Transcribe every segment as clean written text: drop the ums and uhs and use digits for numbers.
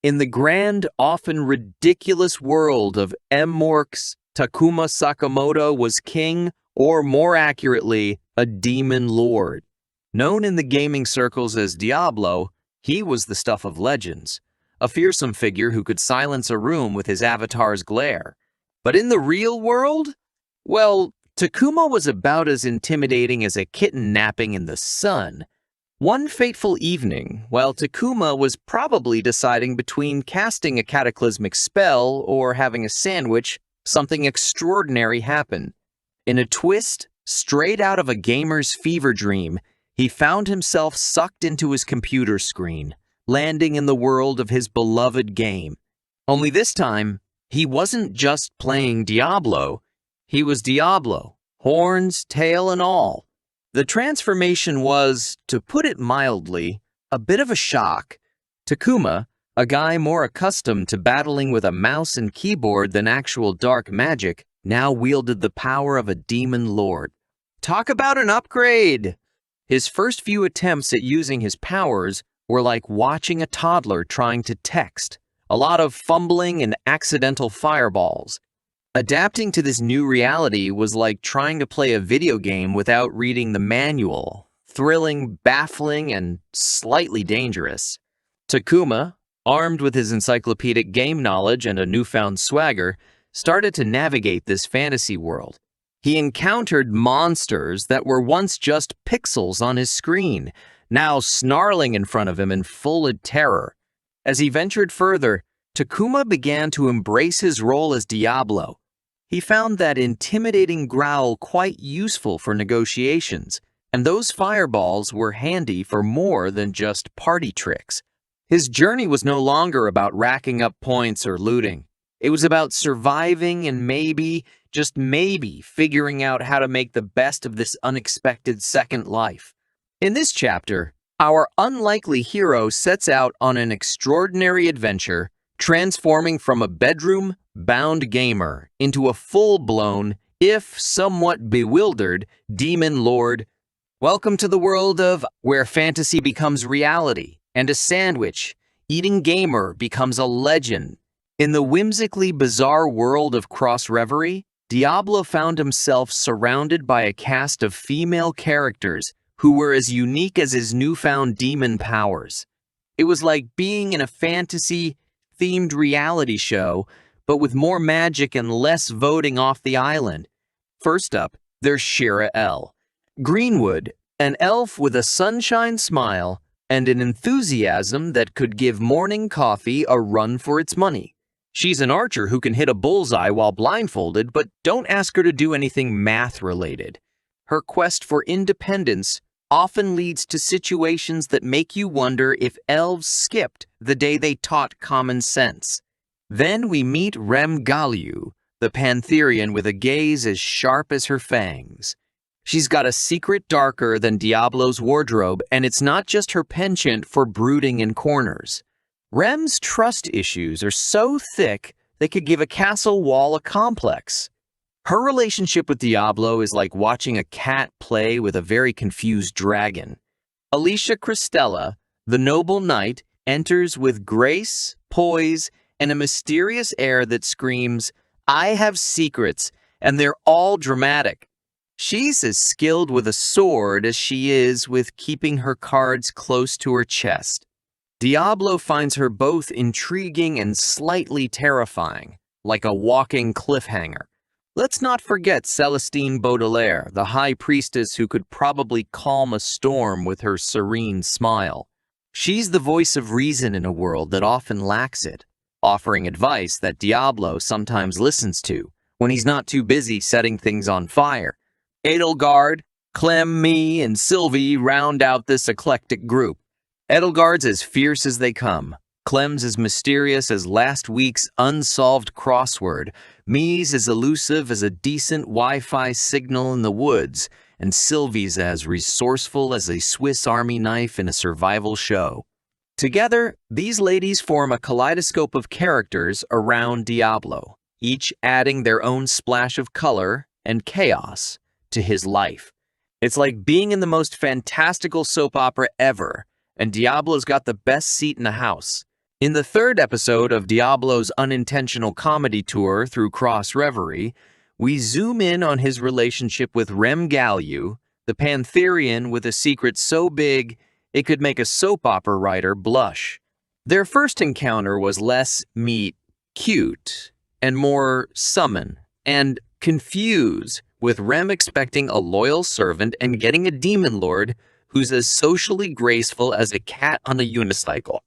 In the grand, often ridiculous world of M-Morks, Takuma Sakamoto was king, or more accurately, a demon lord. Known in the gaming circles as Diablo, he was the stuff of legends, a fearsome figure who could silence a room with his avatar's glare. But in the real world? Well, Takuma was about as intimidating as a kitten napping in the sun. One fateful evening, while Takuma was probably deciding between casting a cataclysmic spell or having a sandwich, something extraordinary happened. In a twist, straight out of a gamer's fever dream, he found himself sucked into his computer screen, landing in the world of his beloved game. Only this time, he wasn't just playing Diablo, he was Diablo, horns, tail, and all. The transformation was, to put it mildly, a bit of a shock. Takuma, a guy more accustomed to battling with a mouse and keyboard than actual dark magic, now wielded the power of a demon lord. Talk about an upgrade! His first few attempts at using his powers were like watching a toddler trying to text. A lot of fumbling and accidental fireballs. Adapting to this new reality was like trying to play a video game without reading the manual. Thrilling, baffling, and slightly dangerous. Takuma, armed with his encyclopedic game knowledge and a newfound swagger, started to navigate this fantasy world. He encountered monsters that were once just pixels on his screen, now snarling in front of him in full terror. As he ventured further, Takuma began to embrace his role as Diablo. He found that intimidating growl quite useful for negotiations, and those fireballs were handy for more than just party tricks. His journey was no longer about racking up points or looting. It was about surviving and maybe, just maybe, figuring out how to make the best of this unexpected second life. In this chapter, our unlikely hero sets out on an extraordinary adventure, transforming from a bedroom-bound gamer into a full-blown, if somewhat bewildered, demon lord. Welcome to the world of where fantasy becomes reality, and a sandwich-eating gamer becomes a legend. In the whimsically bizarre world of cross-reverie, Diablo found himself surrounded by a cast of female characters who were as unique as his newfound demon powers. It was like being in a fantasy-themed reality show, but with more magic and less voting off the island. First up, there's Shira L. Greenwood, an elf with a sunshine smile and an enthusiasm that could give morning coffee a run for its money. She's an archer who can hit a bullseye while blindfolded, but don't ask her to do anything math-related. Her quest for independence often leads to situations that make you wonder if elves skipped the day they taught common sense. Then we meet Rem Galliu, the Pantherian with a gaze as sharp as her fangs. She's got a secret darker than Diablo's wardrobe, and it's not just her penchant for brooding in corners. Rem's trust issues are so thick they could give a castle wall a complex. Her relationship with Diablo is like watching a cat play with a very confused dragon. Alicia Christella, the noble knight, enters with grace, poise, and a mysterious air that screams, "I have secrets, and they're all dramatic." She's as skilled with a sword as she is with keeping her cards close to her chest. Diablo finds her both intriguing and slightly terrifying, like a walking cliffhanger. Let's not forget Celestine Baudelaire, the high priestess who could probably calm a storm with her serene smile. She's the voice of reason in a world that often lacks it, offering advice that Diablo sometimes listens to when he's not too busy setting things on fire. Edelgard, Clem, me, and Sylvie round out this eclectic group. Edelgard's as fierce as they come. Clem's as mysterious as last week's unsolved crossword. Me's as elusive as a decent Wi-Fi signal in the woods. And Sylvie's as resourceful as a Swiss Army knife in a survival show. Together, these ladies form a kaleidoscope of characters around Diablo, each adding their own splash of color and chaos to his life. It's like being in the most fantastical soap opera ever, and Diablo's got the best seat in the house. In the third episode of Diablo's unintentional comedy tour through Cross Reverie, we zoom in on his relationship with Rem Galliu, the Pantherian with a secret so big it could make a soap opera writer blush. Their first encounter was less meet cute and more summon and confuse, with Rem expecting a loyal servant and getting a demon lord who's as socially graceful as a cat on a unicycle.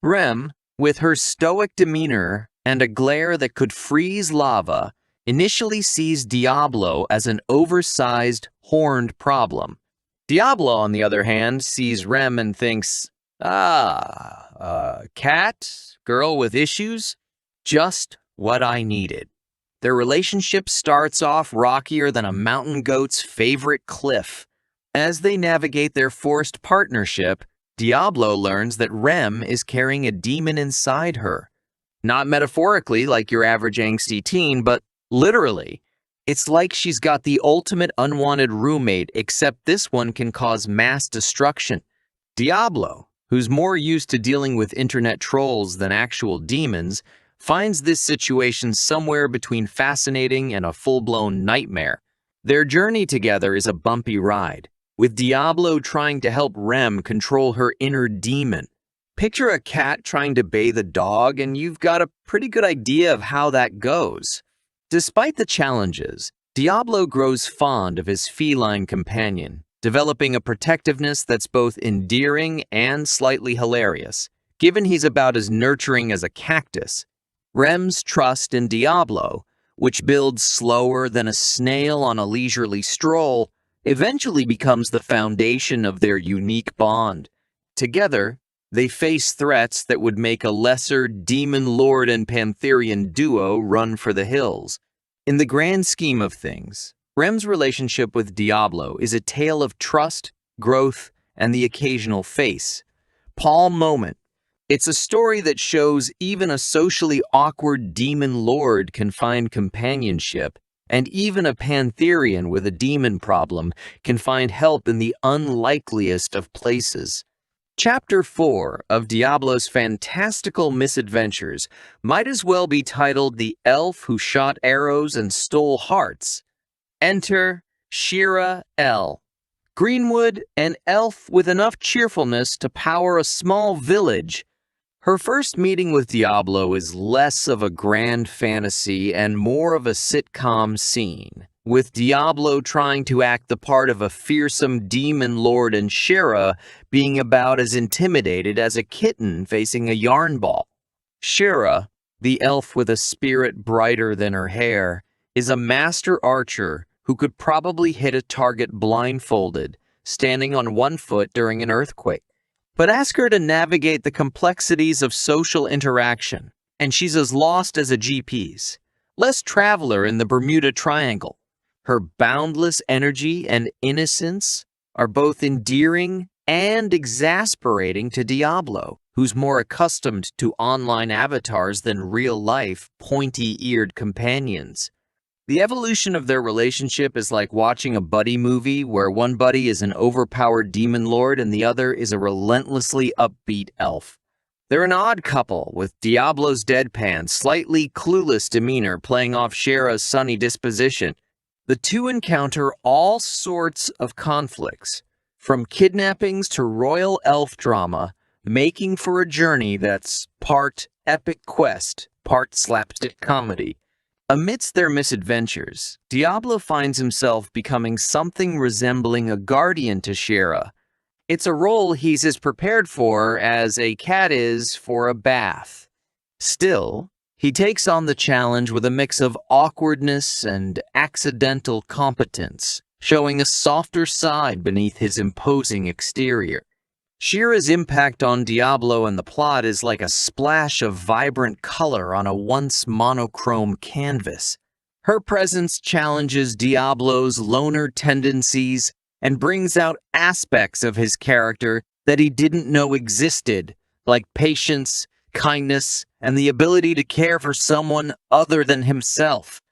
Rem, with her stoic demeanor and a glare that could freeze lava, initially sees Diablo as an oversized, horned problem. Diablo, on the other hand, sees Rem and thinks, cat, girl with issues, just what I needed. Their relationship starts off rockier than a mountain goat's favorite cliff. As they navigate their forced partnership, Diablo learns that Rem is carrying a demon inside her. Not metaphorically like your average angsty teen, but literally. It's like she's got the ultimate unwanted roommate, except this one can cause mass destruction. Diablo, who's more used to dealing with internet trolls than actual demons, finds this situation somewhere between fascinating and a full-blown nightmare. Their journey together is a bumpy ride, with Diablo trying to help Rem control her inner demon. Picture a cat trying to bathe a dog, and you've got a pretty good idea of how that goes. Despite the challenges, Diablo grows fond of his feline companion, developing a protectiveness that's both endearing and slightly hilarious, given he's about as nurturing as a cactus. Rem's trust in Diablo, which builds slower than a snail on a leisurely stroll, eventually becomes the foundation of their unique bond. Together, they face threats that would make a lesser demon lord and Pantherian duo run for the hills. In the grand scheme of things, Rem's relationship with Diablo is a tale of trust, growth, and the occasional face. Palm moment. It's a story that shows even a socially awkward demon lord can find companionship, and even a Pantherian with a demon problem can find help in the unlikeliest of places. Chapter 4 of Diablo's fantastical misadventures might as well be titled The Elf Who Shot Arrows and Stole Hearts. Enter Shira L. Greenwood, an elf with enough cheerfulness to power a small village. Her first meeting with Diablo is less of a grand fantasy and more of a sitcom scene, with Diablo trying to act the part of a fearsome demon lord and Shira being about as intimidated as a kitten facing a yarn ball. Shira, the elf with a spirit brighter than her hair, is a master archer who could probably hit a target blindfolded, standing on one foot during an earthquake. But ask her to navigate the complexities of social interaction, and she's as lost as a GP's. Less traveler in the Bermuda Triangle. Her boundless energy and innocence are both endearing and exasperating to Diablo, who's more accustomed to online avatars than real-life, pointy-eared companions. The evolution of their relationship is like watching a buddy movie where one buddy is an overpowered demon lord and the other is a relentlessly upbeat elf. They're an odd couple, with Diablo's deadpan, slightly clueless demeanor playing off Shira's sunny disposition. The two encounter all sorts of conflicts, from kidnappings to royal elf drama, making for a journey that's part epic quest, part slapstick comedy. Amidst their misadventures, Diablo finds himself becoming something resembling a guardian to Shira. It's a role he's as prepared for as a cat is for a bath. Still, he takes on the challenge with a mix of awkwardness and accidental competence, showing a softer side beneath his imposing exterior. Shira's impact on Diablo and the plot is like a splash of vibrant color on a once monochrome canvas. Her presence challenges Diablo's loner tendencies and brings out aspects of his character that he didn't know existed, like patience, kindness, and the ability to care for someone other than himself.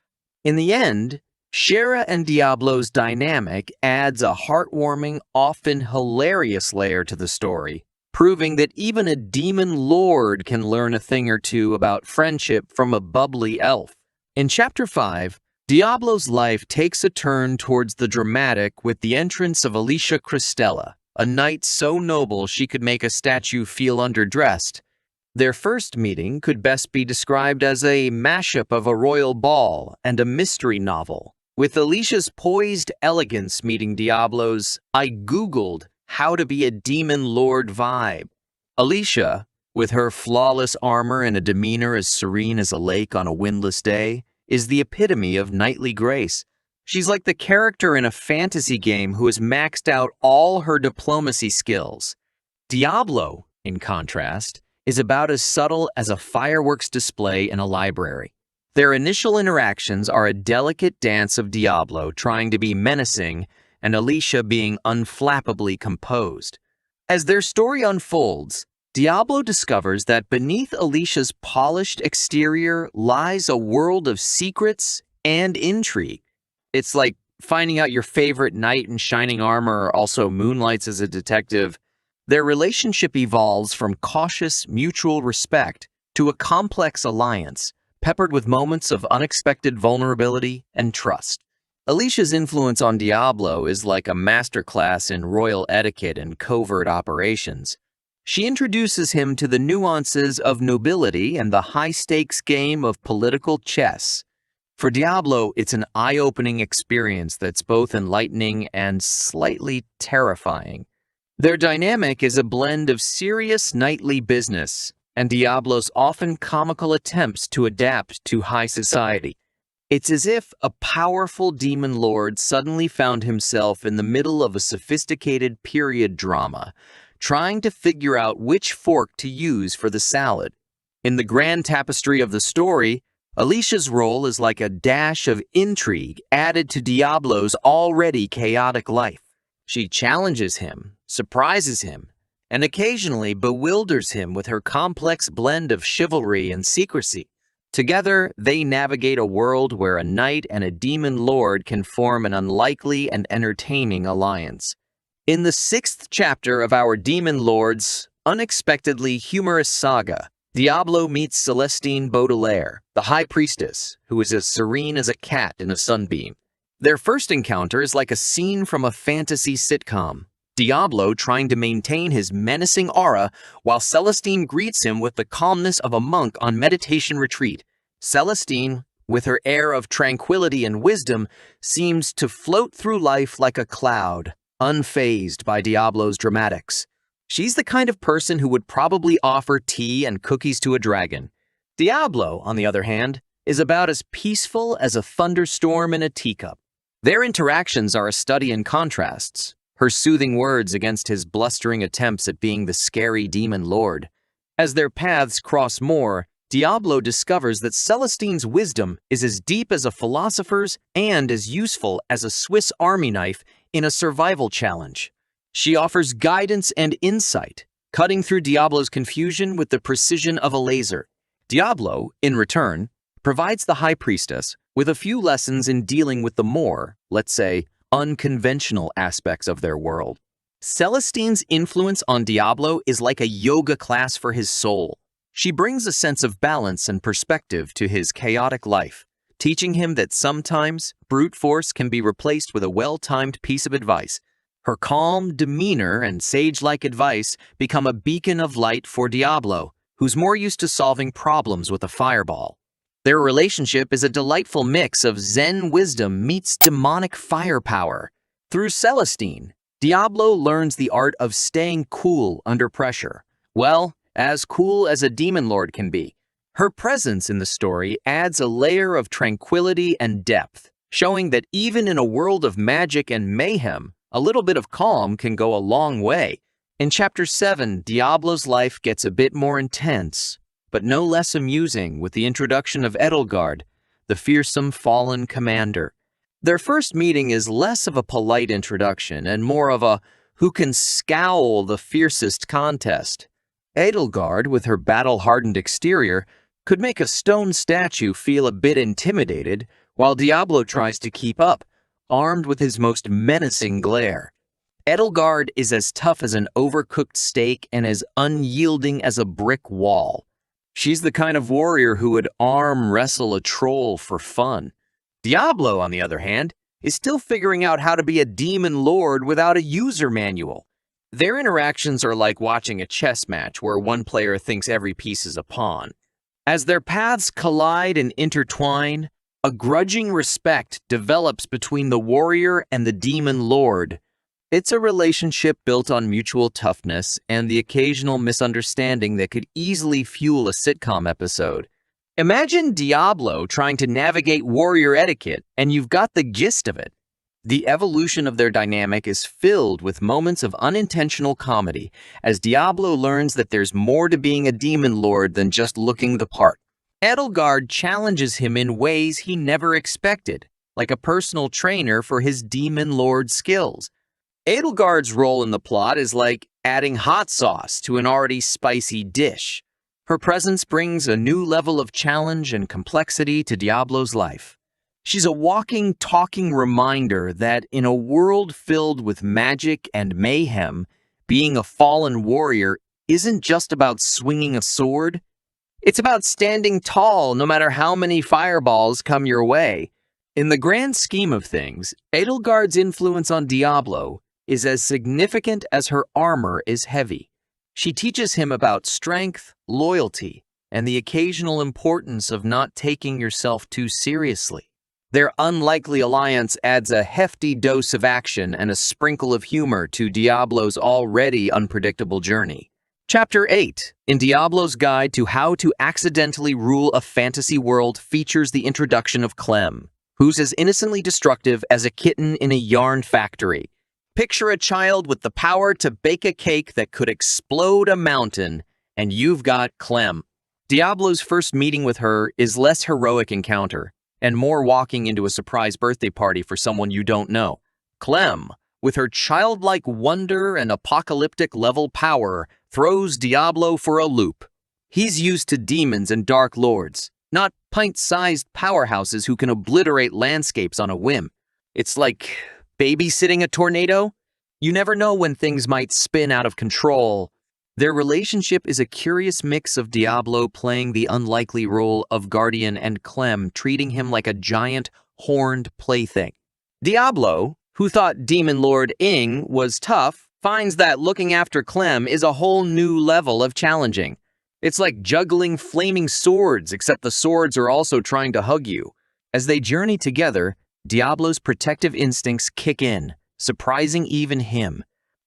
In the end, Shira and Diablo's dynamic adds a heartwarming, often hilarious layer to the story, proving that even a demon lord can learn a thing or two about friendship from a bubbly elf. In Chapter 5, Diablo's life takes a turn towards the dramatic with the entrance of Alicia Cristela, a knight so noble she could make a statue feel underdressed. Their first meeting could best be described as a mashup of a royal ball and a mystery novel, with Alicia's poised elegance meeting Diablo's "I googled how to be a demon lord" vibe. Alicia, with her flawless armor and a demeanor as serene as a lake on a windless day, is the epitome of knightly grace. She's like the character in a fantasy game who has maxed out all her diplomacy skills. Diablo, in contrast, is about as subtle as a fireworks display in a library. Their initial interactions are a delicate dance of Diablo trying to be menacing and Alicia being unflappably composed. As their story unfolds, Diablo discovers that beneath Alicia's polished exterior lies a world of secrets and intrigue. It's like finding out your favorite knight in shining armor also moonlights as a detective. Their relationship evolves from cautious mutual respect to a complex alliance, peppered with moments of unexpected vulnerability and trust. Alicia's influence on Diablo is like a masterclass in royal etiquette and covert operations. She introduces him to the nuances of nobility and the high-stakes game of political chess. For Diablo, it's an eye-opening experience that's both enlightening and slightly terrifying. Their dynamic is a blend of serious knightly business and Diablo's often comical attempts to adapt to high society. It's as if a powerful demon lord suddenly found himself in the middle of a sophisticated period drama, trying to figure out which fork to use for the salad. In the grand tapestry of the story, Alicia's role is like a dash of intrigue added to Diablo's already chaotic life. She challenges him, surprises him, and occasionally bewilders him with her complex blend of chivalry and secrecy. Together, they navigate a world where a knight and a demon lord can form an unlikely and entertaining alliance. In the 6th chapter of our Demon Lord's unexpectedly humorous saga, Diablo meets Celestine Baudelaire, the High Priestess, who is as serene as a cat in a sunbeam. Their first encounter is like a scene from a fantasy sitcom, Diablo trying to maintain his menacing aura while Celestine greets him with the calmness of a monk on meditation retreat. Celestine, with her air of tranquility and wisdom, seems to float through life like a cloud, unfazed by Diablo's dramatics. She's the kind of person who would probably offer tea and cookies to a dragon. Diablo, on the other hand, is about as peaceful as a thunderstorm in a teacup. Their interactions are a study in contrasts, her soothing words against his blustering attempts at being the scary demon lord. As their paths cross more, Diablo discovers that Celestine's wisdom is as deep as a philosopher's and as useful as a Swiss Army knife in a survival challenge. She offers guidance and insight, cutting through Diablo's confusion with the precision of a laser. Diablo, in return, provides the High Priestess with a few lessons in dealing with the more, let's say, unconventional aspects of their world. Celestine's influence on Diablo is like a yoga class for his soul. She brings a sense of balance and perspective to his chaotic life, teaching him that sometimes brute force can be replaced with a well-timed piece of advice. Her calm demeanor and sage-like advice become a beacon of light for Diablo, who's more used to solving problems with a fireball. Their relationship is a delightful mix of Zen wisdom meets demonic firepower. Through Celestine, Diablo learns the art of staying cool under pressure. Well, as cool as a demon lord can be. Her presence in the story adds a layer of tranquility and depth, showing that even in a world of magic and mayhem, a little bit of calm can go a long way. In Chapter 7, Diablo's life gets a bit more intense, but no less amusing with the introduction of Edelgard, the fearsome fallen commander. Their first meeting is less of a polite introduction and more of a who can scowl the fiercest contest. Edelgard, with her battle-hardened exterior, could make a stone statue feel a bit intimidated, while Diablo tries to keep up, armed with his most menacing glare. Edelgard is as tough as an overcooked steak and as unyielding as a brick wall. She's the kind of warrior who would arm wrestle a troll for fun. Diablo, on the other hand, is still figuring out how to be a demon lord without a user manual. Their interactions are like watching a chess match where one player thinks every piece is a pawn. As their paths collide and intertwine, a grudging respect develops between the warrior and the demon lord. It's a relationship built on mutual toughness and the occasional misunderstanding that could easily fuel a sitcom episode. Imagine Diablo trying to navigate warrior etiquette, and you've got the gist of it. The evolution of their dynamic is filled with moments of unintentional comedy, as Diablo learns that there's more to being a demon lord than just looking the part. Edelgard challenges him in ways he never expected, like a personal trainer for his demon lord skills. Edelgard's role in the plot is like adding hot sauce to an already spicy dish. Her presence brings a new level of challenge and complexity to Diablo's life. She's a walking, talking reminder that in a world filled with magic and mayhem, being a fallen warrior isn't just about swinging a sword. It's about standing tall no matter how many fireballs come your way. In the grand scheme of things, Edelgard's influence on Diablo is as significant as her armor is heavy. She teaches him about strength, loyalty, and the occasional importance of not taking yourself too seriously. Their unlikely alliance adds a hefty dose of action and a sprinkle of humor to Diablo's already unpredictable journey. Chapter 8 in Diablo's Guide to How to Accidentally Rule a Fantasy World features the introduction of Clem, who's as innocently destructive as a kitten in a yarn factory. Picture a child with the power to bake a cake that could explode a mountain, and you've got Clem. Diablo's first meeting with her is less heroic encounter, and more walking into a surprise birthday party for someone you don't know. Clem, with her childlike wonder and apocalyptic-level power, throws Diablo for a loop. He's used to demons and dark lords, not pint-sized powerhouses who can obliterate landscapes on a whim. It's like babysitting a tornado? You never know when things might spin out of control. Their relationship is a curious mix of Diablo playing the unlikely role of guardian and Clem treating him like a giant, horned plaything. Diablo, who thought Demon Lord Ing was tough, finds that looking after Clem is a whole new level of challenging. It's like juggling flaming swords, except the swords are also trying to hug you. As they journey together, Diablo's protective instincts kick in, surprising even him.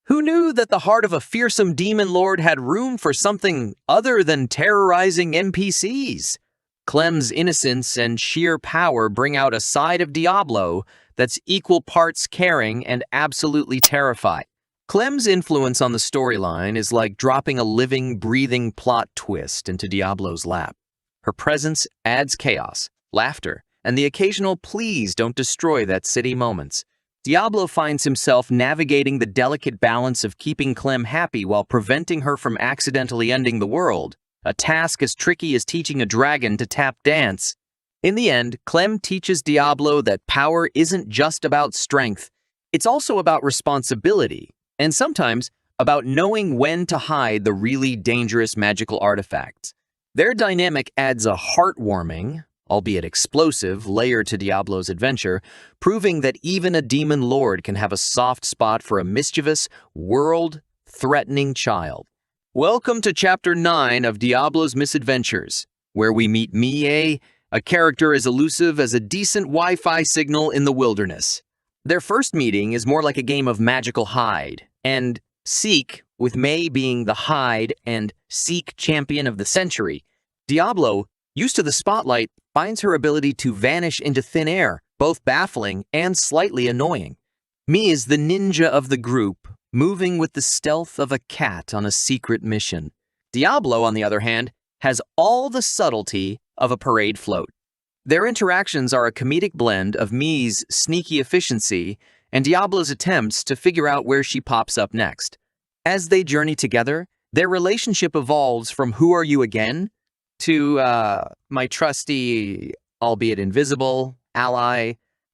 Who knew that the heart of a fearsome demon lord had room for something other than terrorizing NPCs? Clem's innocence and sheer power bring out a side of Diablo that's equal parts caring and absolutely terrified. Clem's influence on the storyline is like dropping a living, breathing plot twist into Diablo's lap. Her presence adds chaos, laughter, and the occasional "please don't destroy that city" moments. Diablo finds himself navigating the delicate balance of keeping Clem happy while preventing her from accidentally ending the world, a task as tricky as teaching a dragon to tap dance. In the end, Clem teaches Diablo that power isn't just about strength, it's also about responsibility, and sometimes about knowing when to hide the really dangerous magical artifacts. Their dynamic adds a heartwarming, albeit explosive, layer to Diablo's adventure, proving that even a demon lord can have a soft spot for a mischievous, world-threatening child. Welcome to Chapter 9 of Diablo's Misadventures, where we meet Mie, a character as elusive as a decent Wi-Fi signal in the wilderness. Their first meeting is more like a game of magical hide, and Seek, with Mei being the hide and Seek champion of the century. Diablo, used to the spotlight, finds her ability to vanish into thin air, both baffling and slightly annoying. Mei is the ninja of the group, moving with the stealth of a cat on a secret mission. Diablo, on the other hand, has all the subtlety of a parade float. Their interactions are a comedic blend of Mei's sneaky efficiency and Diablo's attempts to figure out where she pops up next. As they journey together, their relationship evolves from "who are you again?" to my trusty, albeit invisible, ally.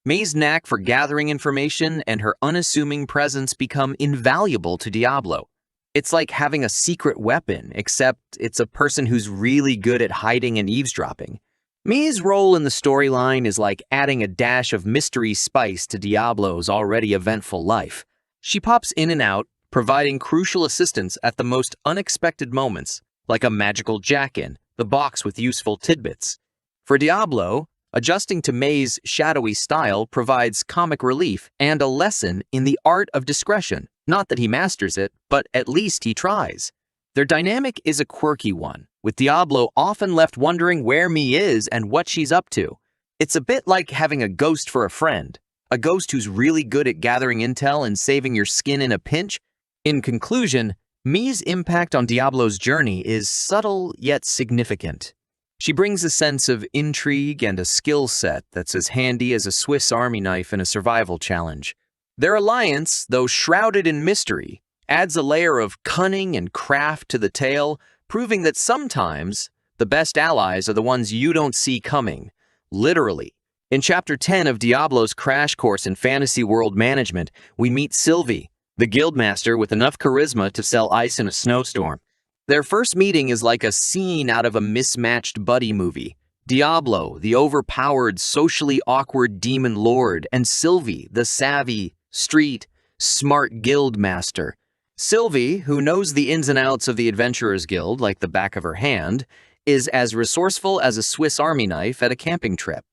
Mei's knack for gathering information and her unassuming presence become invaluable to Diablo. It's like having a secret weapon, except it's a person who's really good at hiding and eavesdropping. Mei's role in the storyline is like adding a dash of mystery spice to Diablo's already eventful life. She pops in and out, providing crucial assistance at the most unexpected moments, like a magical jack-in, the box with useful tidbits. For Diablo, adjusting to Mei's shadowy style provides comic relief and a lesson in the art of discretion. Not that he masters it, but at least he tries. Their dynamic is a quirky one, with Diablo often left wondering where Mei is and what she's up to. It's a bit like having a ghost for a friend, a ghost who's really good at gathering intel and saving your skin in a pinch. In conclusion, Mei's impact on Diablo's journey is subtle yet significant. She brings a sense of intrigue and a skill set that's as handy as a Swiss Army knife in a survival challenge. Their alliance, though shrouded in mystery, adds a layer of cunning and craft to the tale, proving that sometimes the best allies are the ones you don't see coming. Literally. In Chapter 10 of Diablo's Crash Course in Fantasy World Management, we meet Sylvie, the guildmaster with enough charisma to sell ice in a snowstorm. Their first meeting is like a scene out of a mismatched buddy movie. Diablo, the overpowered, socially awkward demon lord, and Sylvie, the savvy, street, smart guild master. Sylvie, who knows the ins and outs of the Adventurers Guild like the back of her hand, is as resourceful as a Swiss Army knife at a camping trip.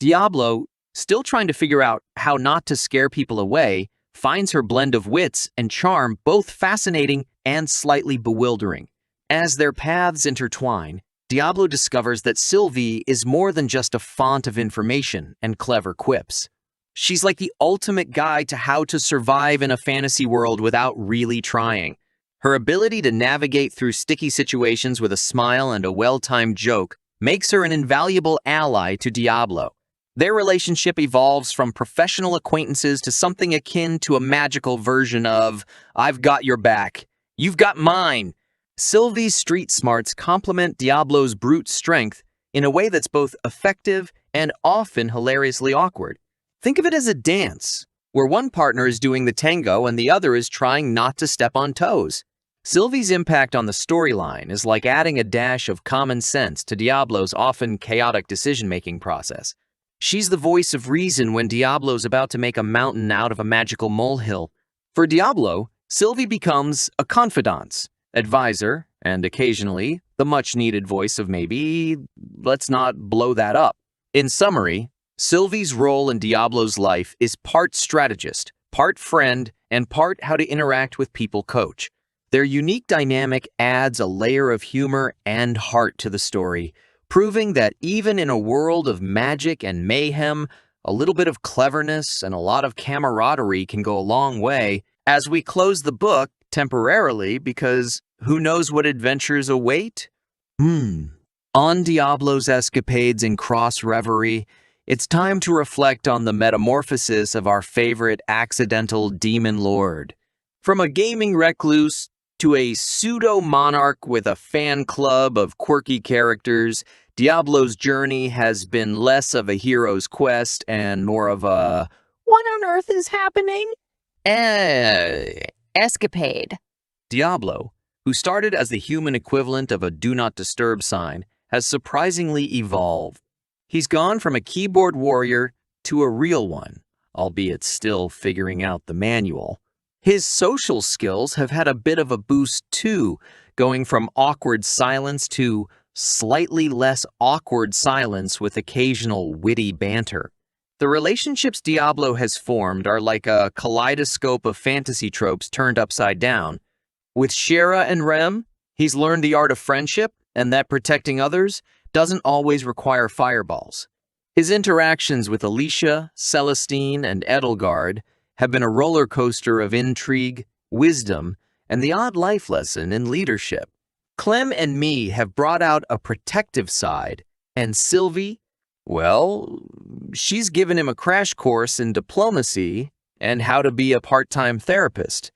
Diablo, still trying to figure out how not to scare people away, finds her blend of wits and charm both fascinating and slightly bewildering. As their paths intertwine, Diablo discovers that Sylvie is more than just a font of information and clever quips. She's like the ultimate guide to how to survive in a fantasy world without really trying. Her ability to navigate through sticky situations with a smile and a well-timed joke makes her an invaluable ally to Diablo. Their relationship evolves from professional acquaintances to something akin to a magical version of, "I've got your back. You've got mine." Sylvie's street smarts complement Diablo's brute strength in a way that's both effective and often hilariously awkward. Think of it as a dance, where one partner is doing the tango and the other is trying not to step on toes. Sylvie's impact on the storyline is like adding a dash of common sense to Diablo's often chaotic decision-making process. She's the voice of reason when Diablo's about to make a mountain out of a magical molehill. For Diablo, Sylvie becomes a confidant, advisor, and occasionally the much-needed voice of maybe, let's not blow that up. In summary, Sylvie's role in Diablo's life is part strategist, part friend, and part how to interact with people coach. Their unique dynamic adds a layer of humor and heart to the story, proving that even in a world of magic and mayhem, a little bit of cleverness and a lot of camaraderie can go a long way. As we close the book temporarily, because who knows what adventures await? On Diablo's escapades in cross reverie, it's time to reflect on the metamorphosis of our favorite accidental demon lord. From a gaming recluse to a pseudo-monarch with a fan club of quirky characters, Diablo's journey has been less of a hero's quest and more of a "what on earth is happening?" escapade. Diablo, who started as the human equivalent of a do not disturb sign, has surprisingly evolved. He's gone from a keyboard warrior to a real one, albeit still figuring out the manual. His social skills have had a bit of a boost too, going from awkward silence to slightly less awkward silence with occasional witty banter. The relationships Diablo has formed are like a kaleidoscope of fantasy tropes turned upside down. With Shera and Rem, he's learned the art of friendship and that protecting others doesn't always require fireballs. His interactions with Alicia, Celestine, and Edelgard have been a roller coaster of intrigue, wisdom, and the odd life lesson in leadership. Clem and Mei have brought out a protective side, and Sylvie, well, she's given him a crash course in diplomacy and how to be a part-time therapist.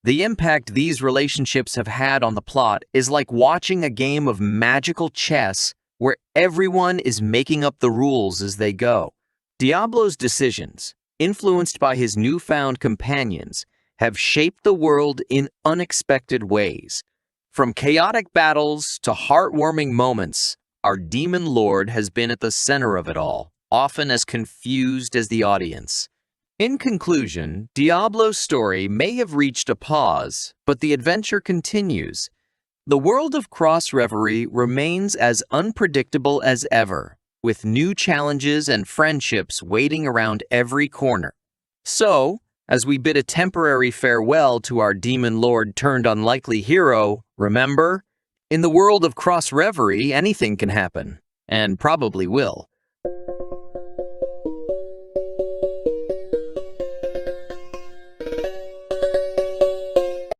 The impact these relationships have had on the plot is like watching a game of magical chess where everyone is making up the rules as they go. Diablo's decisions, influenced by his newfound companions, have shaped the world in unexpected ways. From chaotic battles to heartwarming moments, our demon lord has been at the center of it all, often as confused as the audience. In conclusion, Diablo's story may have reached a pause, but the adventure continues. The world of Cross Reverie remains as unpredictable as ever, with new challenges and friendships waiting around every corner. So, as we bid a temporary farewell to our demon lord turned unlikely hero, remember, in the world of Cross Reverie, anything can happen, and probably will.